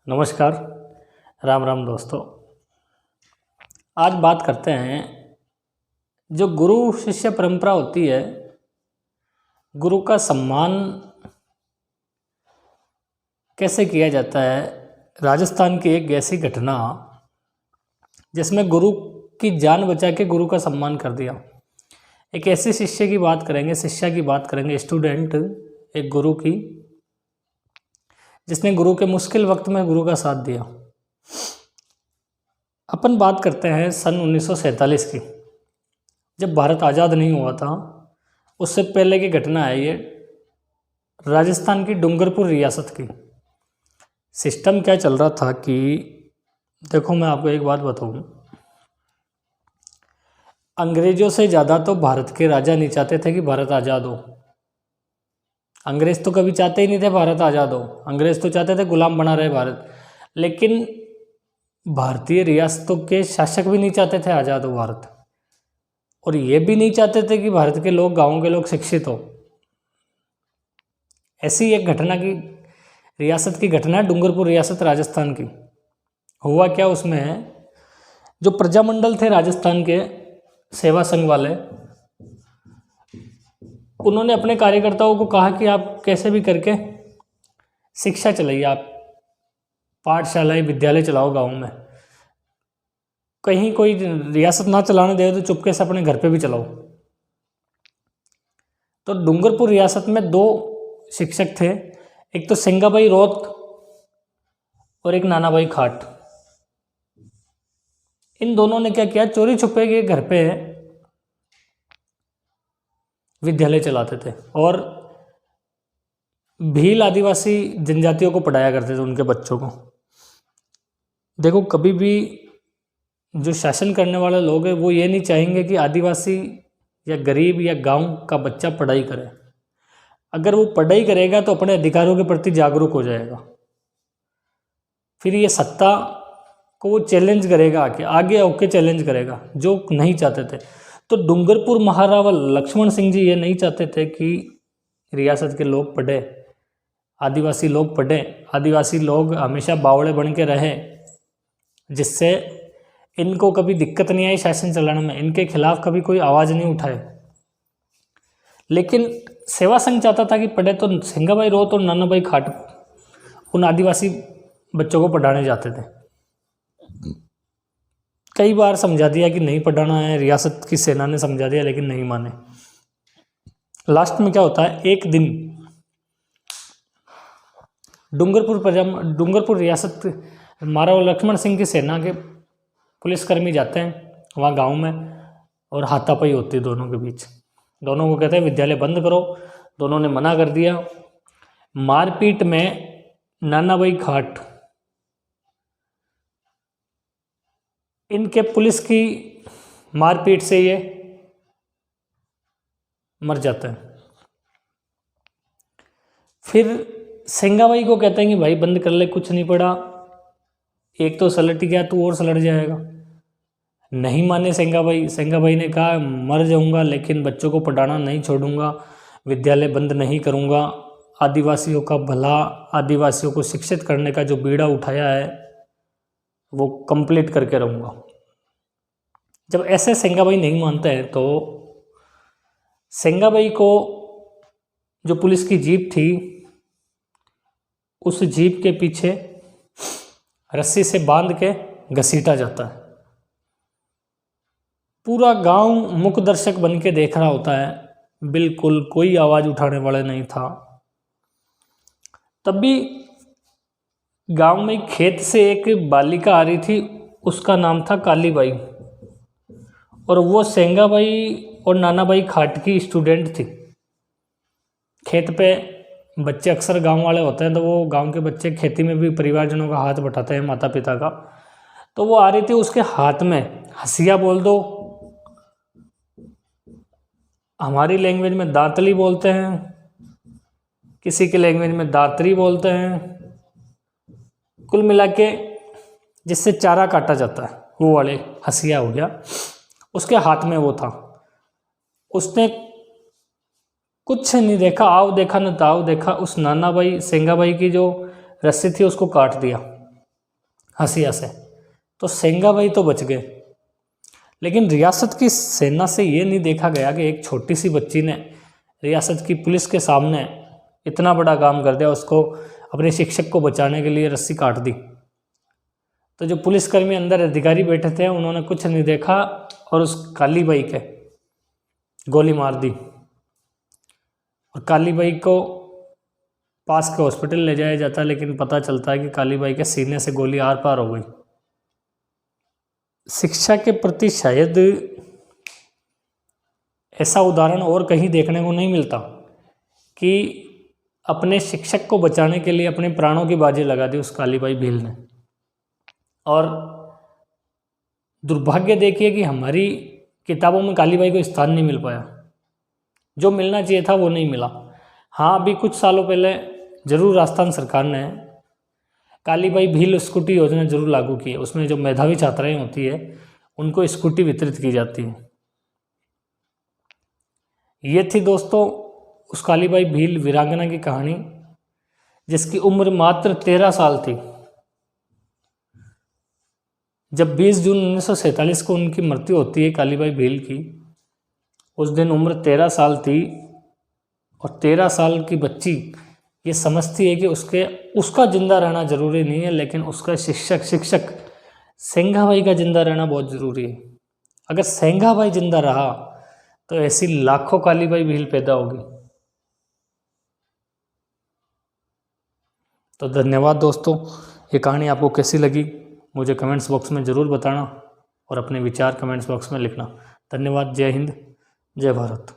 नमस्कार। राम राम दोस्तों। आज बात करते हैं जो गुरु शिष्य परंपरा होती है, गुरु का सम्मान कैसे किया जाता है। राजस्थान की एक ऐसी घटना जिसमें गुरु की जान बचा के गुरु का सम्मान कर दिया। एक ऐसे शिष्य की बात करेंगे, शिष्या की बात करेंगे, स्टूडेंट एक गुरु की, जिसने गुरु के मुश्किल वक्त में गुरु का साथ दिया। अपन बात करते हैं सन 1947 की, जब भारत आज़ाद नहीं हुआ था। उससे पहले की घटना है ये, राजस्थान की डूंगरपुर रियासत की। सिस्टम क्या चल रहा था कि देखो, मैं आपको एक बात बताऊं, अंग्रेजों से ज़्यादा तो भारत के राजा नहीं चाहते थे कि भारत आज़ाद हो। अंग्रेज तो कभी चाहते ही नहीं थे भारत आज़ाद हो, अंग्रेज तो चाहते थे गुलाम बना रहे भारत। लेकिन भारतीय रियासतों के शासक भी नहीं चाहते थे आज़ाद हो भारत, और ये भी नहीं चाहते थे कि भारत के लोग, गाँव के लोग शिक्षित हो। ऐसी एक घटना की रियासत की घटना है, डूंगरपुर रियासत राजस्थान की। हुआ क्या, उसमें जो प्रजामंडल थे राजस्थान के, सेवा संघ वाले, उन्होंने अपने कार्यकर्ताओं को कहा कि आप कैसे भी करके शिक्षा चलाइए, आप पाठशालाएं, विद्यालय चलाओ गांव में। कहीं कोई रियासत ना चलाने दे तो चुपके से अपने घर पे भी चलाओ। तो डूंगरपुर रियासत में दो शिक्षक थे, एक तो सिंगाबाई रोत और एक नानाबाई खाट। इन दोनों ने क्या किया, चोरी छुपे के घर पे विद्यालय चलाते थे और भील आदिवासी जनजातियों को पढ़ाया करते थे, उनके बच्चों को। देखो, कभी भी जो शासन करने वाले लोग हैं वो ये नहीं चाहेंगे कि आदिवासी या गरीब या गांव का बच्चा पढ़ाई करे। अगर वो पढ़ाई करेगा तो अपने अधिकारों के प्रति जागरूक हो जाएगा, फिर ये सत्ता को वो चैलेंज करेगा, आगे होके चैलेंज करेगा, जो नहीं चाहते थे। तो डूंगरपुर महाराजा लक्ष्मण सिंह जी ये नहीं चाहते थे कि रियासत के लोग पढ़े, आदिवासी लोग पढ़े, आदिवासी लोग हमेशा बावड़े बन के रहे, जिससे इनको कभी दिक्कत नहीं आई शासन चलाने में, इनके खिलाफ कभी कोई आवाज़ नहीं उठाए। लेकिन सेवा संघ चाहता था कि पढ़े, तो सिंगाबाई रोत और नानाबाई खाट उन आदिवासी बच्चों को पढ़ाने जाते थे। कई बार समझा दिया कि नहीं पढ़ाना है, रियासत की सेना ने समझा दिया, लेकिन नहीं माने। लास्ट में क्या होता है, एक दिन डूंगरपुर रियासत महाराजा लक्ष्मण सिंह की सेना के पुलिसकर्मी जाते हैं वहाँ गांव में, और हाथापाई होती है दोनों के बीच। दोनों को कहते हैं विद्यालय बंद करो, दोनों ने मना कर दिया। मारपीट में नानाबाई खाट इनके पुलिस की मारपीट से ये मर जाता है। फिर सिंगाबाई को कहते हैं कि भाई बंद कर ले, कुछ नहीं पड़ा, एक तो सलट गया, तू और सलट जाएगा। नहीं माने सिंगाबाई। सिंगाबाई ने कहा मर जाऊंगा लेकिन बच्चों को पढ़ाना नहीं छोड़ूंगा, विद्यालय बंद नहीं करूंगा, आदिवासियों का भला, आदिवासियों को शिक्षित करने का जो बीड़ा उठाया है वो कंप्लीट करके रहूंगा। जब ऐसे सिंगाबाई नहीं मानते हैं तो सिंगाबाई को जो पुलिस की जीप थी, उस जीप के पीछे रस्सी से बांध के घसीटा जाता है। पूरा गांव मुख दर्शक बन के देख रहा होता है, बिल्कुल कोई आवाज़ उठाने वाला नहीं था। तब भी गांव में खेत से एक बालिका आ रही थी, उसका नाम था कालीबाई, और वो सिंगाबाई और नानाबाई खाट की स्टूडेंट थी। खेत पे बच्चे, अक्सर गांव वाले होते हैं तो वो गांव के बच्चे खेती में भी परिवारजनों का हाथ बटाते हैं, माता पिता का। तो वो आ रही थी, उसके हाथ में हसिया बोल दो, हमारी लैंग्वेज में दांतली बोलते हैं, किसी की लैंग्वेज में दातरी बोलते हैं, कुल मिला के जिससे चारा काटा जाता है वो वाले हसिया हो गया, उसके हाथ में वो था। उसने कुछ नहीं देखा, आओ देखा न ताओ देखा, उस नानाबाई सिंगाबाई की जो रस्सी थी उसको काट दिया। हसिया से, तो सेंगा भाई तो बच गए। लेकिन रियासत की सेना से ये नहीं देखा गया कि एक छोटी सी बच्ची ने रियासत की पुलिस के सामने इतना बड़ा काम कर दिया, उसको अपने शिक्षक को बचाने के लिए रस्सी काट दी। तो जो पुलिसकर्मी अंदर अधिकारी बैठे थे उन्होंने कुछ नहीं देखा और उस काली बाई के गोली मार दी, और काली बाई को पास के हॉस्पिटल ले जाया जाता है, लेकिन पता चलता है कि काली बाई के सीने से गोली आर पार हो गई। शिक्षा के प्रति शायद ऐसा उदाहरण और कहीं देखने को नहीं मिलता कि अपने शिक्षक को बचाने के लिए अपने प्राणों की बाजी लगा दी उस काली बाई भील ने। और दुर्भाग्य देखिए कि हमारी किताबों में काली बाई को स्थान नहीं मिल पाया, जो मिलना चाहिए था वो नहीं मिला। हाँ, अभी कुछ सालों पहले जरूर राजस्थान सरकार ने काली बाई भील स्कूटी योजना जरूर लागू की है। उसमें जो मेधावी छात्राएं होती है उनको स्कूटी वितरित की जाती है। ये थी दोस्तों उस काली बाई भील वीरांगना की कहानी, जिसकी उम्र मात्र 13 साल थी। जब 20 जून 1947 को उनकी मृत्यु होती है काली बाई भील की, उस दिन उम्र 13 साल थी। और 13 साल की बच्ची ये समझती है कि उसका जिंदा रहना जरूरी नहीं है, लेकिन उसका शिक्षक सेंगा भाई का जिंदा रहना बहुत जरूरी है। अगर सेंगा भाई जिंदा रहा तो ऐसी लाखों काली बाई भील पैदा होगी। तो धन्यवाद दोस्तों, ये कहानी आपको कैसी लगी मुझे कमेंट्स बॉक्स में ज़रूर बताना, और अपने विचार कमेंट्स बॉक्स में लिखना। धन्यवाद। जय हिंद, जय भारत।